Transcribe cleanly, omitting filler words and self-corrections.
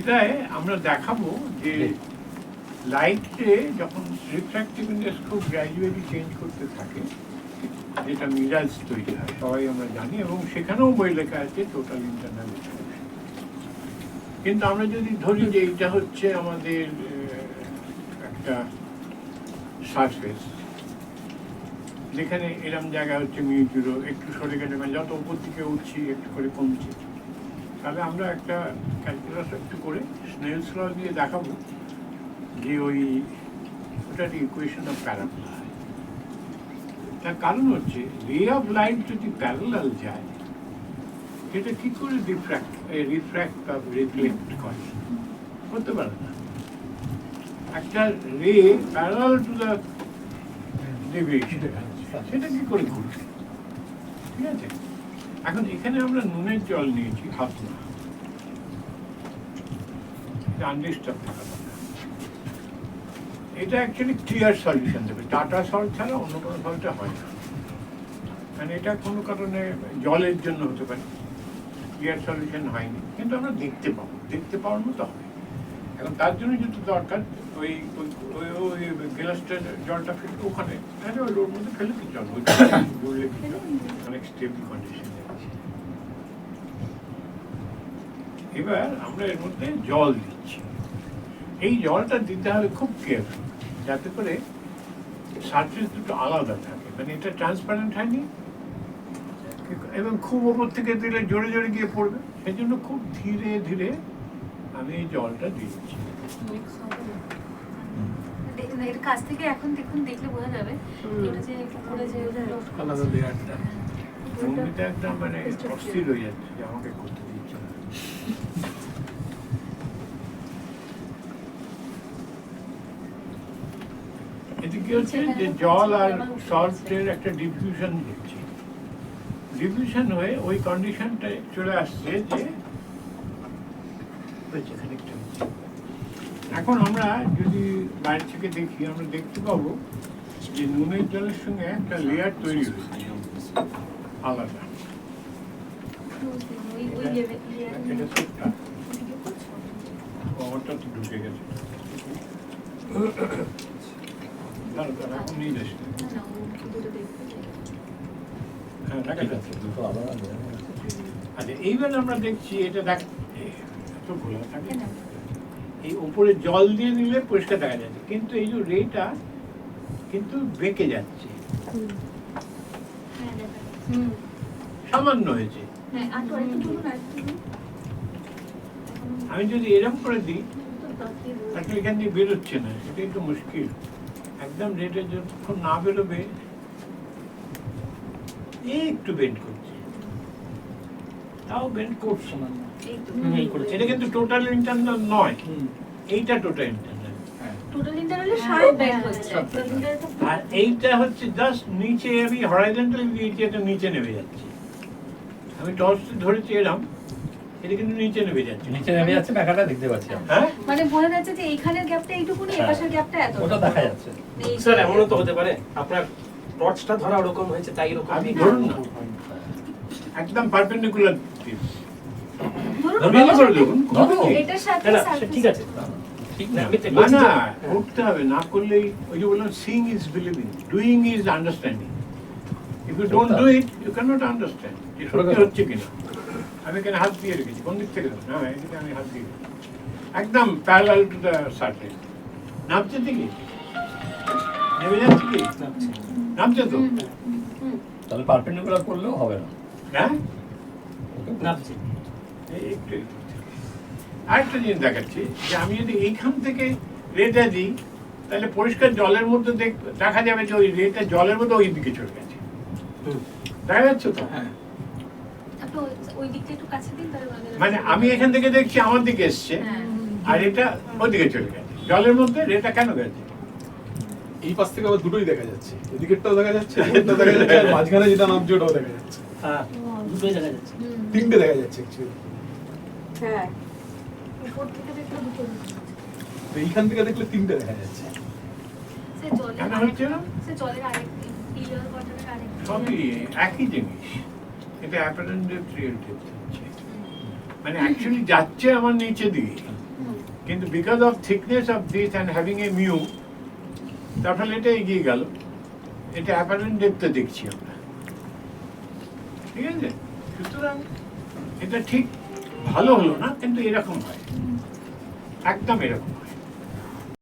এটায় আমরা দেখাবো যে লাইটে যখন রিফ্র্যাক্টিভ ইন্ডেক্স খুব গ্র্যাজুয়ালি চেঞ্জ করতে থাকে, যেটা মিরাজ তৈরি হয় সবাই আমরা জানি, এবং সেখানেও বই লেখা আছে টোটাল ইন্টারনাল রিফ্লেকশন। কিন্তু আমরা যদি ধরি যে এটা হচ্ছে আমাদের একটা সারফেস, যেখানে এরম জায়গা হচ্ছে মিউ0, একটু সরে গেলে মানে যত উপর দিকে উঠছি একটু করে কমছে, তাহলে আমরা একটা ক্যালকুলাস একটু করে স্নেলস ল দিয়ে দেখাবো যে ওটার ইকুয়েশন অফ প্যারাবোলা হয়। তার কারণ হচ্ছে রে অফ লাইট যদি প্যারালাল যায়, সেটা কি করে রিফ্র্যাক্ট বা রিফ্লেক্ট করে? করতে পারে না। একটা রে প্যারালাল টু দ্য ডেভিয়েশন, সেটা কি করে ঘুরবে? ঠিক আছে, এখন এখানে আমরা নুনের জল নিয়েছি হাফ না, আনডিস্টার্ব থাকা দরকার। এটা অ্যাকচুয়ালি ক্লিয়ার সলিউশন দেবে, টাটা সল্ট ছাড়া অন্য কোনো সল্টে হয় না। মানে এটা কোনো কারণে জলের জন্য হতে পারে, ক্লিয়ার সলিউশন হয়নি, কিন্তু আমরা দেখতে পাওয়ার মতো হবে। এখন তার জন্য যেটা দরকার, ওই গ্লাসটা জলটা ফেলে ওখানে, তাহলে ওই রোড মধ্যে ফেলে জল জুড়লে অনেক স্টেবল কন্ডিশনে আছে। এবার আমরা এর মধ্যে জল দিচ্ছি। এই জলটা দিতে হবে খুব কেয়ারফুল, যাতে করে সারফেস দুটো আলাদা থাকে, মানে এটা ট্রান্সপারেন্ট হয়নি এবং খুব ওপর থেকে দিলে জোরে জোরে গিয়ে পড়বে। সেই জন্য খুব ধীরে ধীরে আমি এই জলটা দিচ্ছি। এর কাছ থেকে এখন দেখলে বোঝা যাবে এটা যে উপরে যে আলাদা লেয়ারটা মনটা একদম মানে অস্থির হয়ে যাচ্ছে যে আমাকে করতে দিচ্ছে না। এদিকে হচ্ছে যে জল আর সল্টের একটা ডিফিউশন হচ্ছে, ডিফিউশন হয়ে ওই কন্ডিশনটা চলে আসছে যে এখন আমরা যদি বাইরে থেকে দেখি, আমরা দেখতে পাবো যে নুনের জলের সঙ্গে একটা লেয়ার তৈরি হয়েছে আলাদা। ওটা তো ঢুকে গেছে, এখন নিয়ে যাস। হ্যাঁ, দেখা যাচ্ছে। আচ্ছা, এইবার আমরা দেখছি এটা দেখ এত খোলা থাকে, এই উপরে জল দিয়ে নিলে পরিষ্কার দেখা যাচ্ছে, কিন্তু এই যে রেটা কিন্তু বেঁকে যাচ্ছে, সামান্য হয়েছে। আমি যদি এরকম করে দিই তাহলে এখান দিয়ে বেরোচ্ছে না, এটা একটু মুশকিল। একদম রেটে যতক্ষণ না বেরোবে একটু বেন্ড করছে, তাও বেন্ড করছে না। এটা কিন্তু টোটাল ইন্টারনাল নয়, এইটা টোটাল ইন্টারনাল। টোটাল ইন্টারনালে শার্প বেন্ড হচ্ছে, আর এইটা হচ্ছে জাস্ট নিচে, আমি হরাইজন্টাল দিয়েছি, এটা নিচে নেমে যাচ্ছে। আমি টর্চ ধরেছি এরকম, এটা কিন্তু নিচে নেমে যাচ্ছে, নিচে নেমে যাচ্ছে, ব্যাকাটা দেখতে পাচ্ছি। হ্যাঁ, মানে বোঝা যাচ্ছে যে এইখানের গ্যাপটা এইটুকুনি, এই পাশের গ্যাপটা এত, ওটা দেখা যাচ্ছে। স্যার এমনও তো হতে পারে আপনার টর্চটা ধরা ওরকম হয়েছে, তাই এরকম। আমি ধরুন না একদম পারপেন্ডিকুলার দিস, এটার সাথে ঠিক আছে, ঠিক না, আমি না করতে হবে, না করলেই ওই যে বললাম seeing is believing, doing is understanding. If you don't do it you can not understand যে সত্যি হচ্ছে কিনা। আমি এখানে হাত দিয়ে রেখেছি, কোন দিক থেকে না, এদিকে আমি হাত দিয়ে একদম প্যারালাল টু দ্য সারফেস। নামছে দিকে নেমে যাচ্ছে কি, নামছে তো, তাহলে পারপেন্ডিকুলার করলেও হবে না। হ্যাঁ নামছে। আরেকটা জিনিস দেখাচ্ছি যে আমি যদি এইখান থেকে রেটা দিই, তাহলে পরিষ্কার জলের মধ্যে দেখা যাবে যে ওই রেটা জলের মধ্যে ওই দিকে চলে গেছে, দেখা যাচ্ছে তো। ওই দিকটা একটু কাছে দিন, মানে আমি এখান থেকে দেখছি আমার দিকে এসছে, আর এটা ওই দিকে চলে গেছে জলের মধ্যে। রেটা কেন গেছে? এই পাশ থেকে আবার দুটোই দেখা যাচ্ছে, এদিকেরটাও দেখা যাচ্ছে, এদিকেরটাও দেখা যাচ্ছে, আর মাঝখানে যেটা নামছে ওটাও দেখা যাচ্ছে। হ্যাঁ, দুটোই দেখা যাচ্ছে, তিনটে দেখা যাচ্ছে অ্যাকচুয়ালি। হ্যাঁ, উপর থেকে দেখলে দুটো, এইখান থেকে দেখলে তিনটে দেখা যাচ্ছে। সে জলের কেন হচ্ছে না? সে জলের আরেক পিলার ওয়াটারের আরেক সবই একই জিনিস, এটা অ্যাপারেন্ট ডেপথ, রিয়েল ডেপথ হচ্ছে, মানে অ্যাকচুয়ালি যাচ্ছে আমার নিচে দিয়ে, কিন্তু because of thickness of this and having a mu, তার ফলে এটা এগিয়ে গেল। এটা অ্যাপারেন্ট ডেপথে দেখছি আমরা, ঠিক আছে? সুতরাং এটা ঠিক ভালো হলো না, কিন্তু এরকম হয়, একদম এরকম হয়।